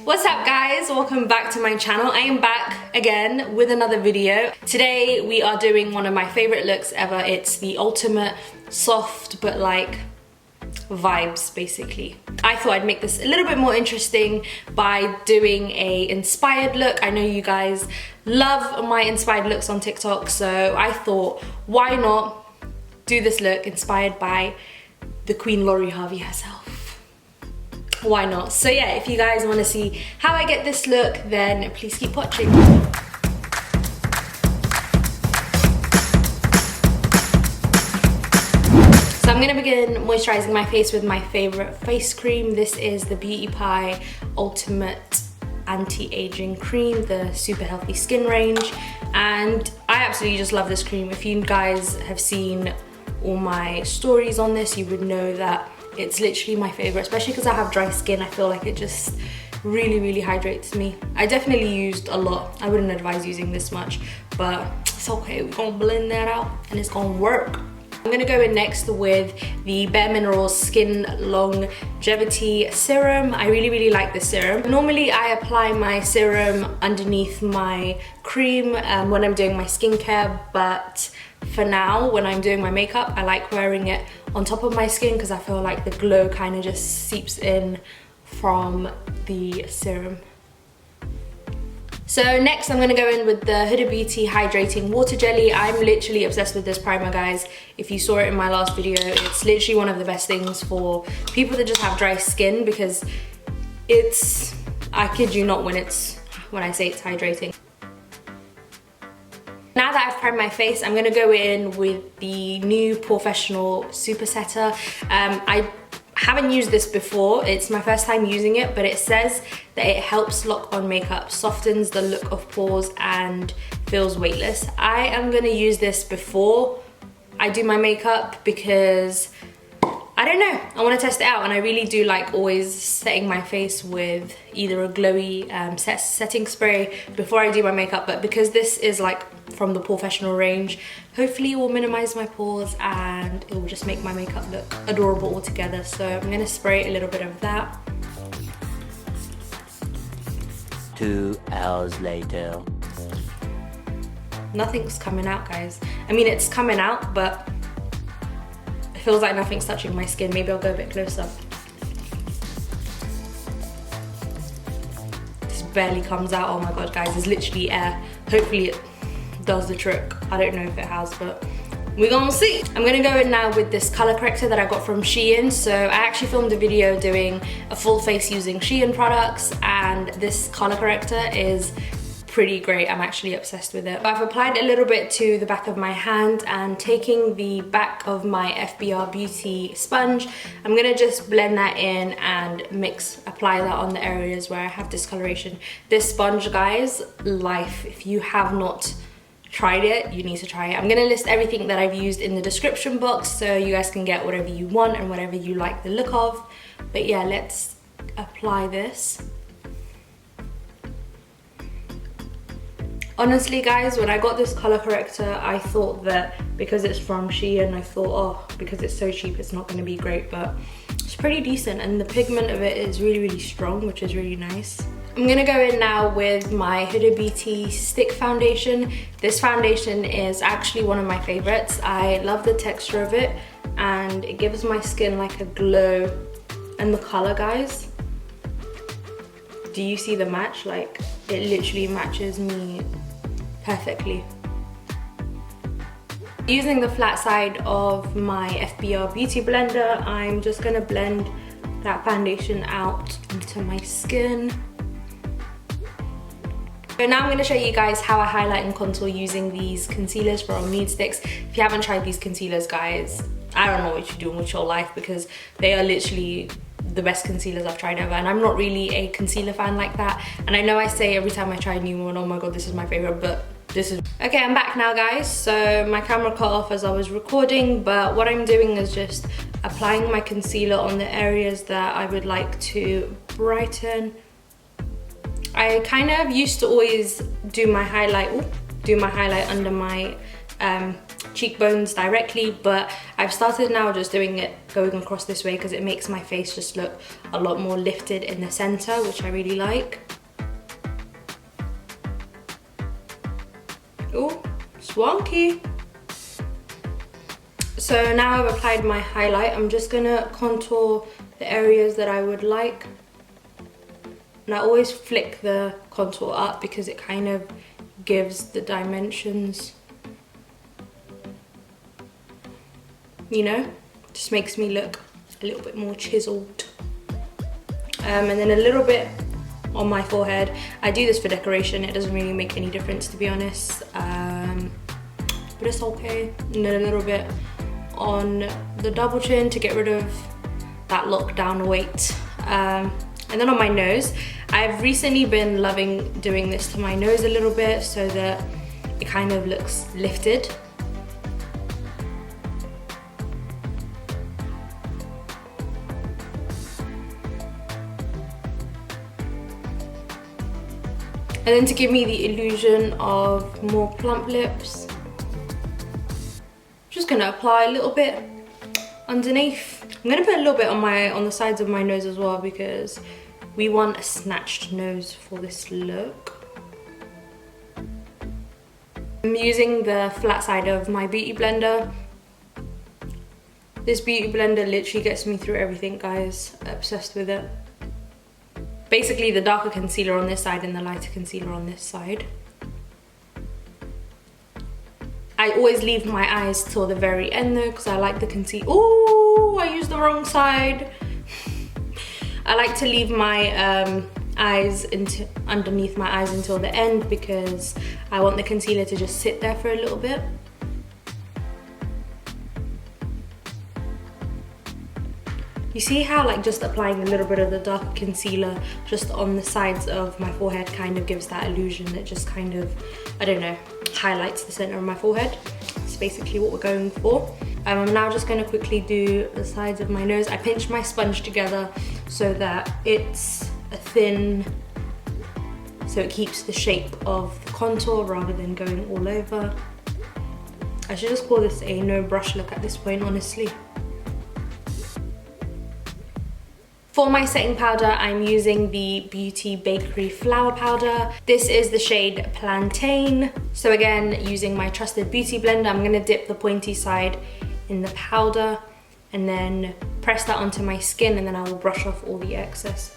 What's up guys, welcome back to my channel. I am back again with another video. Today we are doing one of my favorite looks ever. It's the ultimate soft but like vibes basically. I thought I'd make this a little bit more interesting by doing a inspired look. I know you guys love my inspired looks on TikTok, so I thought why not do this look inspired by the Queen Harvey herself. Why not? So yeah, if you guys want to see how I get this look, then please keep watching. So I'm gonna begin moisturizing my face with my favorite face cream. This is the Beauty Pie Ultimate Anti-Aging Cream, the super healthy skin range. And I absolutely just love this cream. If you guys have seen all my stories on this, you would know that it's literally my favorite, especially because I have dry skin. I feel like it just really hydrates me. I definitely used a lot. I wouldn't advise using this much, but it's okay. We're gonna blend that out and it's gonna work. I'm gonna go in next with the Bare Minerals Skin Longevity Serum. I really like this serum. Normally I apply my serum underneath my cream when I'm doing my skincare, but for now, when I'm doing my makeup, I like wearing it on top of my skin because I feel like the glow kind of just seeps in from the serum. So next I'm gonna go in with the Huda Beauty Hydrating Water Jelly. I'm literally obsessed with this primer, guys. If you saw it in my last video, it's literally one of the best things for people that just have dry skin because it's, I kid you not when I say it's hydrating. Now that I've primed my face, I'm gonna go in with the new Professional Super Setter. I haven't used this before. It's my first time using it, but it says that it helps lock on makeup, softens the look of pores, and feels weightless. I am gonna use this before I do my makeup because I don't know, I want to test it out, and I really do like always setting my face with either a glowy setting spray before I do my makeup, but because this is like from the Professional range, hopefully it will minimize my pores and it will just make my makeup look adorable altogether. So I'm going to spray a little bit of that. 2 hours later. Nothing's coming out, guys. I mean, it's coming out, but it feels like nothing's touching my skin. Maybe I'll go a bit closer. This barely comes out. Oh my god, guys, there's literally air. Hopefully it does the trick. I don't know if it has, but we're gonna see. I'm gonna go in now with this color corrector that I got from Shein. So I actually filmed a video doing a full face using Shein products, and this color corrector is pretty great. I'm actually obsessed with it. I've applied a little bit to the back of my hand, and taking the back of my FBR Beauty sponge, I'm gonna just blend that in and apply that on the areas where I have discoloration. This sponge, guys, life. If you have not tried it, you need to try it. I'm gonna list everything that I've used in the description box so you guys can get whatever you want and whatever you like the look of. But yeah, let's apply this. Honestly guys, when I got this color corrector, I thought that because it's from Shein, I thought, oh, because it's so cheap, it's not gonna be great, but it's pretty decent, and the pigment of it is really strong, which is really nice. I'm gonna go in now with my Huda Beauty Stick Foundation. This foundation is actually one of my favorites. I love the texture of it, and it gives my skin like a glow. And the color, guys, do you see the match? Like, it literally matches me perfectly. Using the flat side of my FBR Beauty blender, I'm just gonna blend that foundation out into my skin. So now I'm going to show you guys how I highlight and contour using these concealers from Nude Sticks. If you haven't tried these concealers, guys, I don't know what you're doing with your life, because they are literally the best concealers I've tried ever, and I'm not really a concealer fan like that. And I know I say every time I try a new one, oh my god, this is my favorite, but this is... Okay, I'm back now, guys. So my camera cut off as I was recording, but what I'm doing is just applying my concealer on the areas that I would like to brighten. I kind of used to always do my highlight under my cheekbones directly, but I've started now just doing it going across this way because it makes my face just look a lot more lifted in the center, which I really like. Oh, swanky. So now I've applied my highlight. I'm just gonna contour the areas that I would like. And I always flick the contour up because it kind of gives the dimensions, you know, just makes me look a little bit more chiseled. And then a little bit on my forehead. I do this for decoration, it doesn't really make any difference to be honest, but it's okay. And then a little bit on the double chin to get rid of that lockdown weight. And then on my nose, I've recently been loving doing this to my nose a little bit so that it kind of looks lifted. And then to give me the illusion of more plump lips, I'm just gonna apply a little bit underneath. I'm gonna put a little bit on the sides of my nose as well because we want a snatched nose for this look. I'm using the flat side of my beauty blender. This beauty blender literally gets me through everything, guys. Obsessed with it. Basically the darker concealer on this side and the lighter concealer on this side. I always leave my eyes till the very end though because I like the concealer. Ooh, I used the wrong side. I like to leave my eyes underneath my eyes until the end because I want the concealer to just sit there for a little bit. You see how like just applying a little bit of the dark concealer just on the sides of my forehead kind of gives that illusion that just kind of, I don't know, highlights the center of my forehead. It's basically what we're going for. I'm now just going to quickly do the sides of my nose. I pinched my sponge together so that it's a thin, so it keeps the shape of the contour rather than going all over. I should just call this a no brush look at this point, honestly. For my setting powder, I'm using the Beauty Bakery Flour Powder. This is the shade Plantain. So again, using my trusted beauty blender, I'm gonna dip the pointy side in the powder and then press that onto my skin, and then I will brush off all the excess.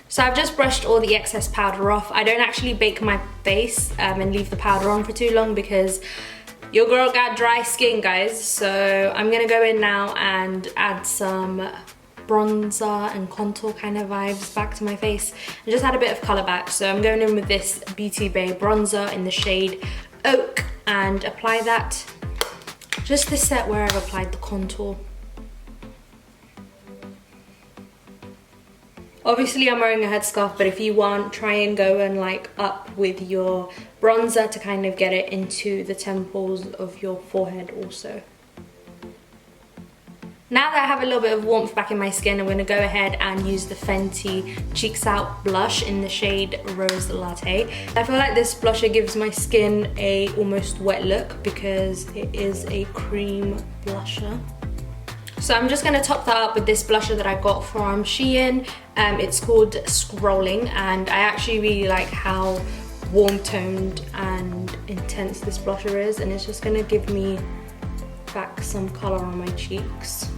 So I've just brushed all the excess powder off. I don't actually bake my face and leave the powder on for too long because your girl got dry skin, guys. So I'm gonna go in now and add some bronzer and contour kind of vibes back to my face and just add a bit of color back. So I'm going in with this Beauty Bay bronzer in the shade Oak and apply that just to set where I've applied the contour. Obviously I'm wearing a headscarf, but if you want, try and go and like up with your bronzer to kind of get it into the temples of your forehead also. Now that I have a little bit of warmth back in my skin, I'm going to go ahead and use the Fenty Cheeks Out blush in the shade Rose Latte. I feel like this blusher gives my skin a almost wet look because it is a cream blusher. So I'm just going to top that up with this blusher that I got from Shein. It's called Scrolling, and I actually really like how warm toned and intense this blusher is, and it's just going to give me back some colour on my cheeks.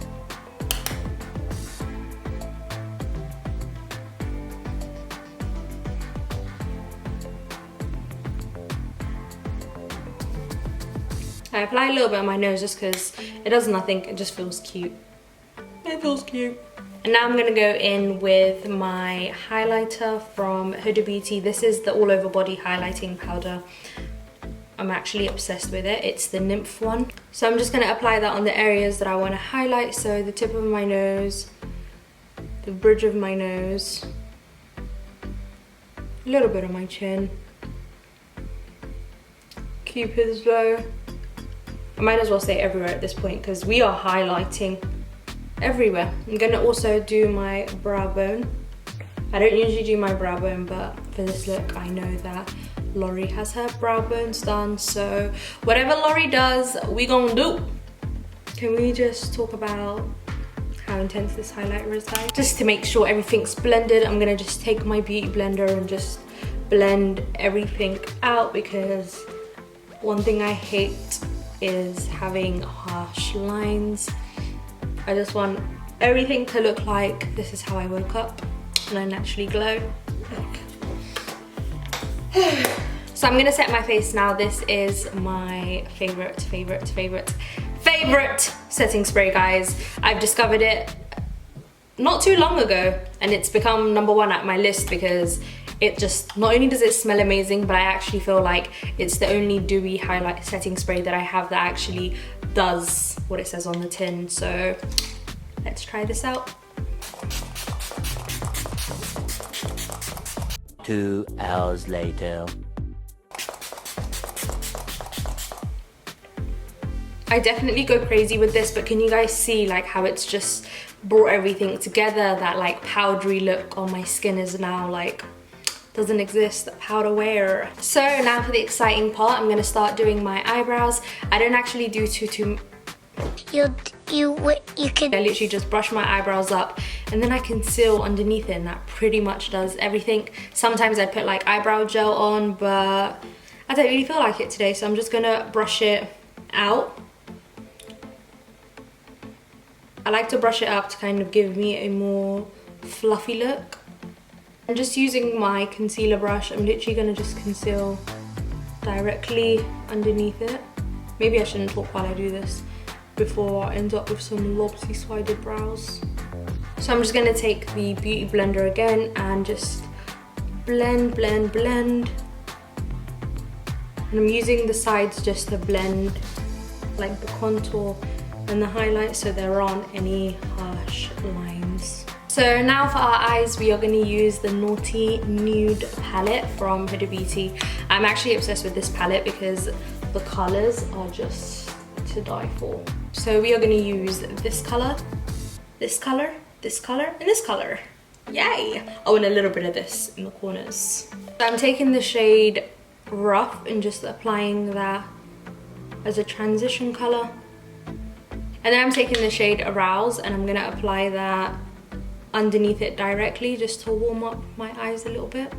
I apply a little bit on my nose just because it does nothing, it just feels cute. It feels cute. And now I'm going to go in with my highlighter from Huda Beauty. This is the all over body highlighting powder. I'm actually obsessed with it. It's the Nymph one. So I'm just going to apply that on the areas that I want to highlight. So the tip of my nose, the bridge of my nose, a little bit on my chin, Cupid's bow. I might as well say everywhere at this point because we are highlighting everywhere. I'm going to also do my brow bone. I don't usually do my brow bone, but for this look, I know that Laurie has her brow bones done. So whatever Laurie does, we gonna do. Can we just talk about how intense this highlighter is, guys? Just to make sure everything's blended, I'm gonna just take my beauty blender and just blend everything out, because one thing I hate is having harsh lines. I just want everything to look like this is how I woke up and I naturally glow. So I'm gonna set my face now. This is my favorite setting spray, guys. I've discovered it not too long ago and it's become #1 at my list, because it just, not only does it smell amazing, but I actually feel like it's the only dewy highlight setting spray that I have that actually does what it says on the tin. So let's try this out. 2 hours later. I definitely go crazy with this, but can you guys see like how it's just brought everything together? That like powdery look on my skin is now like, doesn't exist, that powder wear. So now for the exciting part, I'm gonna start doing my eyebrows. I don't actually do too you can, I literally just brush my eyebrows up and then I conceal underneath it, and that pretty much does everything. Sometimes I put like eyebrow gel on, but I don't really feel like it today, so I'm just gonna brush it out. I like to brush it up to kind of give me a more fluffy look. I'm just using my concealer brush. I'm literally gonna just conceal directly underneath it. Maybe I shouldn't talk while I do this before I end up with some lopsy-sided brows. So I'm just gonna take the beauty blender again and just blend. And I'm using the sides just to blend like the contour and the highlights so there aren't any harsh lines. So now for our eyes, we are going to use the Naughty Nude palette from Huda Beauty. I'm actually obsessed with this palette because the colors are just to die for. So we are going to use this color, this color, this color, and this color. Yay! Oh, and a little bit of this in the corners. So I'm taking the shade Rough and just applying that as a transition color. And then I'm taking the shade Arouse and I'm gonna apply that underneath it directly just to warm up my eyes a little bit.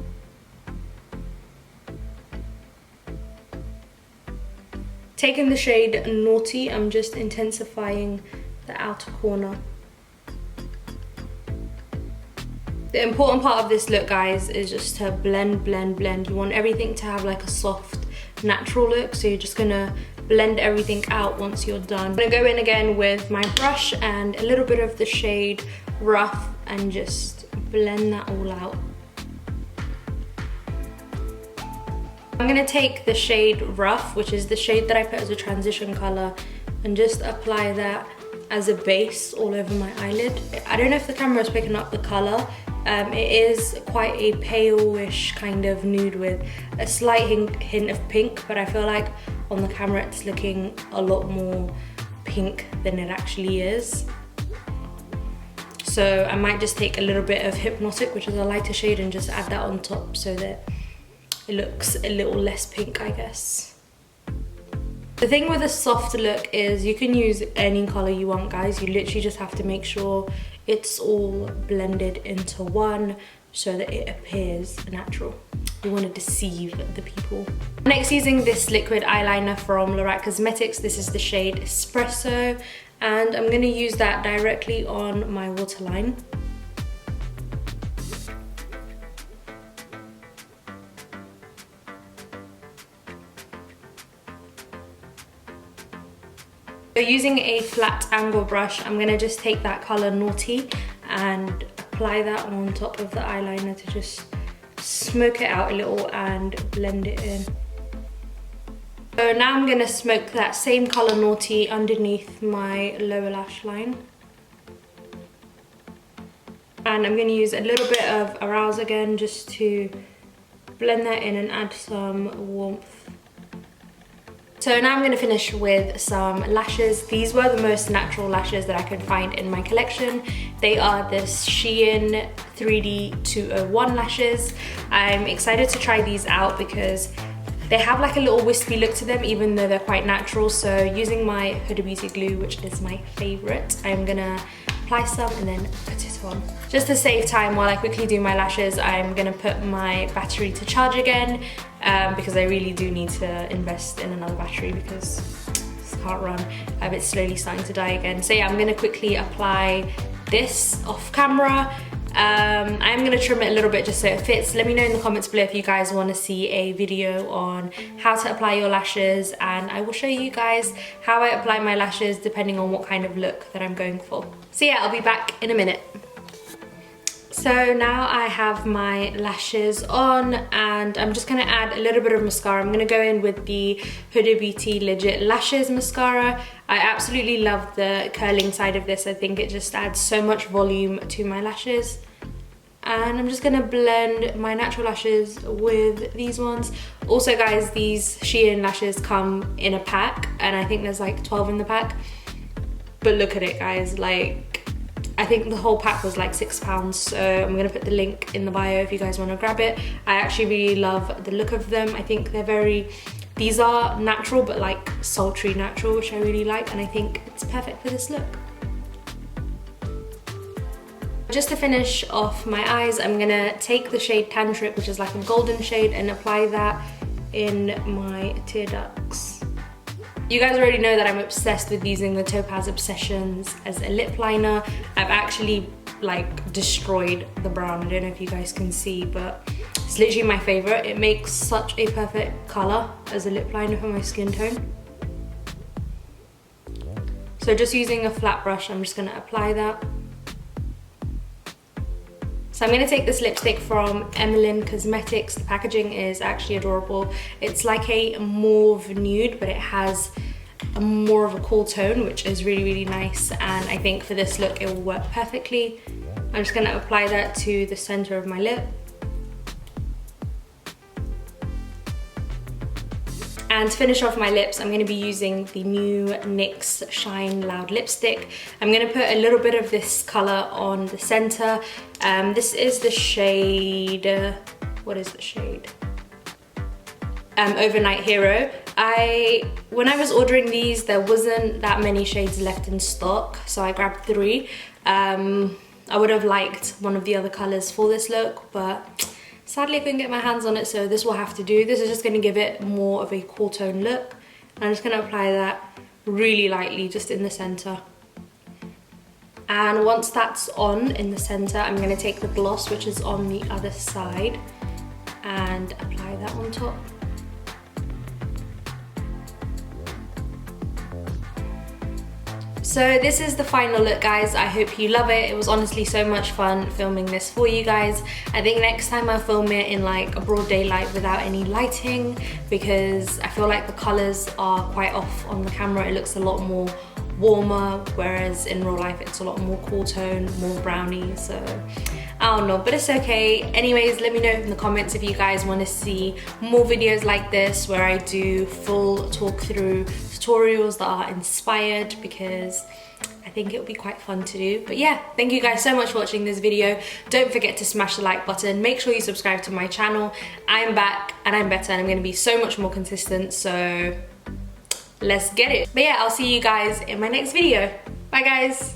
Taking the shade Naughty, I'm just intensifying the outer corner. The important part of this look, guys, is just to blend. You want everything to have like a soft, natural look, so you're just gonna blend everything out once you're done. I'm gonna go in again with my brush and a little bit of the shade Rough and just blend that all out. I'm gonna take the shade Rough, which is the shade that I put as a transition color, and just apply that as a base all over my eyelid. I don't know if the camera is picking up the color. It is quite a pale-ish kind of nude with a slight hint of pink, but I feel like on the camera it's looking a lot more pink than it actually is. So I might just take a little bit of Hypnotic, which is a lighter shade, and just add that on top so that it looks a little less pink, I guess. The thing with a soft look is you can use any color you want, guys. You literally just have to make sure it's all blended into one so that it appears natural. You want to deceive the people. Next, using this liquid eyeliner from L'Oreal Cosmetics. This is the shade Espresso, and I'm going to use that directly on my waterline. So using a flat angle brush, I'm gonna just take that color Naughty and apply that on top of the eyeliner to just smoke it out a little and blend it in. So now I'm gonna smoke that same color Naughty underneath my lower lash line. And I'm gonna use a little bit of Arouse again just to blend that in and add some warmth. So now I'm going to finish with some lashes. These were the most natural lashes that I could find in my collection. They are this Shein 3D 201 lashes. I'm excited to try these out because they have like a little wispy look to them even though they're quite natural. So using my Huda Beauty glue, which is my favorite, I'm gonna apply some and then put it on. Just to save time while I quickly do my lashes, I'm gonna put my battery to charge again because I really do need to invest in another battery because this can't run. It's slowly starting to die again. So yeah, I'm gonna quickly apply this off camera. I'm gonna trim it a little bit just so it fits. Let me know in the comments below if you guys want to see a video on how to apply your lashes, and I will show you guys how I apply my lashes depending on what kind of look that I'm going for. So yeah, I'll be back in a minute. So now I have my lashes on and I'm just gonna add a little bit of mascara. I'm gonna go in with the Huda Beauty Legit Lashes Mascara. I absolutely love the curling side of this. I think it just adds so much volume to my lashes. And I'm just gonna blend my natural lashes with these ones. Also guys, these Shein lashes come in a pack and I think there's like 12 in the pack. But look at it guys, like, I think the whole pack was like £6, so I'm gonna put the link in the bio if you guys wanna grab it. I actually really love the look of them. I think they're these are natural but like sultry natural, which I really like, and I think it's perfect for this look. Just to finish off my eyes, I'm gonna take the shade Tantric, which is like a golden shade, and apply that in my tear ducts. You guys already know that I'm obsessed with using the Topaz Obsessions as a lip liner. I've actually like destroyed the brown. I don't know if you guys can see, but it's literally my favorite. It makes such a perfect color as a lip liner for my skin tone. So just using a flat brush, I'm just gonna apply that. So I'm gonna take this lipstick from Emmeline Cosmetics. The packaging is actually adorable. It's like a mauve nude, but it has more of a cool tone, which is really, really nice. And I think for this look, it will work perfectly. I'm just gonna apply that to the center of my lip. And to finish off my lips, I'm gonna be using the new NYX Shine Loud lipstick. I'm gonna put a little bit of this color on the center. This is the shade, what is the shade? Overnight Hero. When I was ordering these, there wasn't that many shades left in stock, so I grabbed 3. I would have liked one of the other colors for this look, but sadly I couldn't get my hands on it, so this will have to do. This is just gonna give it more of a cool tone look. I'm just gonna apply that really lightly just in the center. And once that's on in the center, I'm gonna take the gloss, which is on the other side, and apply that on top. So this is the final look guys. I hope you love it. It was honestly so much fun filming this for you guys. I think next time I'll film it in like a broad daylight without any lighting, because I feel like the colors are quite off on the camera. It looks a lot more warmer, whereas in real life it's a lot more cool tone, more browny, so I don't know, but it's okay. Anyways, let me know in the comments if you guys want to see more videos like this where I do full talk through tutorials that are inspired, because I think it would be quite fun to do. But yeah, thank you guys so much for watching this video. Don't forget to smash the like button. Make sure you subscribe to my channel. I am back and I'm better and I'm going to be so much more consistent, so let's get it. But yeah, I'll see you guys in my next video. Bye guys.